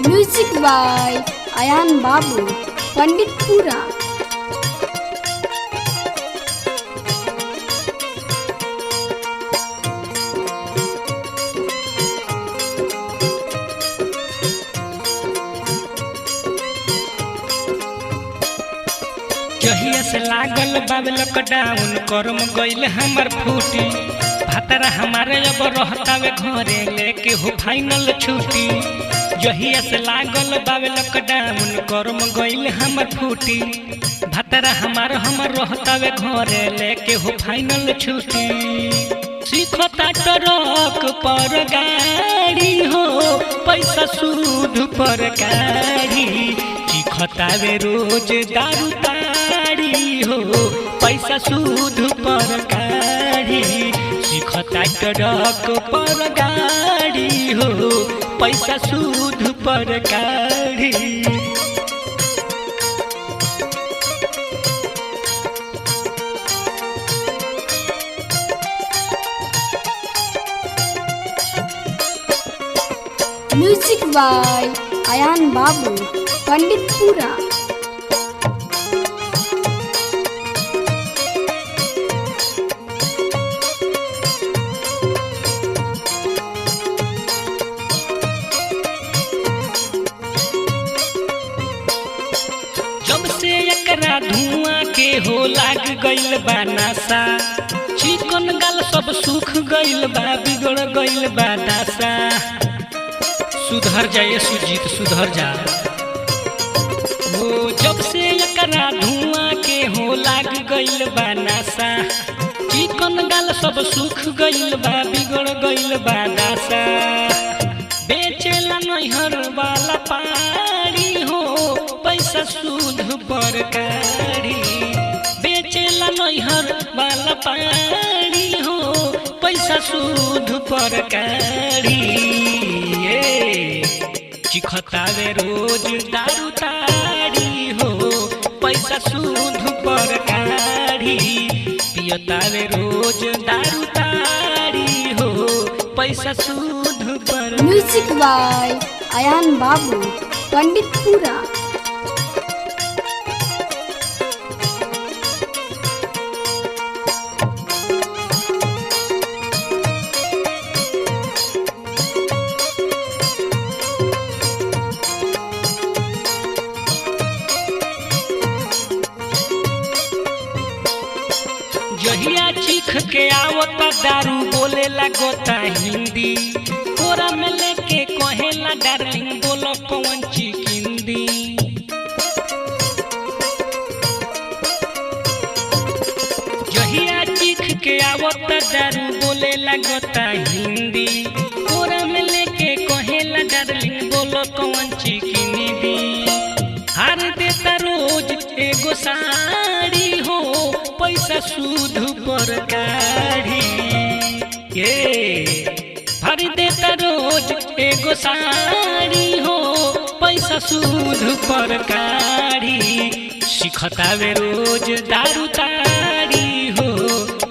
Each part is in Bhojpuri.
म्यूजिक बाय अयान बाबू पंडितपुरा। जहिया से लागल बाबे लॉकडाउन करम गइल हमर फूटी भातरा हमारे अब रहतावे घरे लेके हो फाइनल छुट्टी। जहिया से लागल बाबे लॉकडाउन करम गइल हमर फूटी भातरा हमर रहतावे घरे लेके हो फाइनल छुट्टी। सीखता ट्रक पर गाड़ी हो पैसा सूद पर गाड़ी सीखतावे रोज दारू ताड़ी हो पैसा सूद पर गाड़ी सीखता ट्रक पर गाड़ी हो पैसा सूद पर गाड़ी। म्यूजिक बाय अयान बाबू पंडितपुरा। जब से एकरा धुआं के हो लाग गइल बा नासा चिकन गाल सब सूख गइल बा बिगड़ गइल बा दासा। सुधर जाए सुजीत सुधर जा हो जब से एकरा धुआं के हो लाग गइल बा नासा चिकन गाल सब सूख गइल बा बिगड़ गइल बा दासा। बेचेला नैहर वाला पारी हो पैसा सूद पर गाड़ी बेचेला नैहर वाला पारी हो पैसा सूद पर गाड़ी। चिखतावे रोज दारू ताड़ी हो पैसा सूद पर गाड़ी पियतावे रोज दारू ताड़ी हो पैसा सूद पर। म्यूजिक बाय अयान बाबू पंडितपुरा। जहिया चीख के आवता दारू बोले लगोता हिंदी कोरा में लेके कहेला डार्लिंग बोलो कौन चिकिंदी। जहिया चीख के आवता दारू बोले लगोता हिंदी कोरा में लेके कहेला डार्लिंग बोलो कौन चिकिंदी। हार देता रोज एगो साड़ी हो पैसा सूद पर गाड़ी भर देता रोज एगो साड़ी हो पैसा सूद पर गाड़ी सीखतावे रोज दारू ताड़ी हो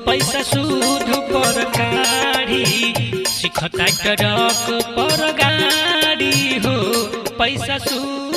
पैसा सूद पर गाड़ी सीखता ट्रक पर गाड़ी हो पैसा सूद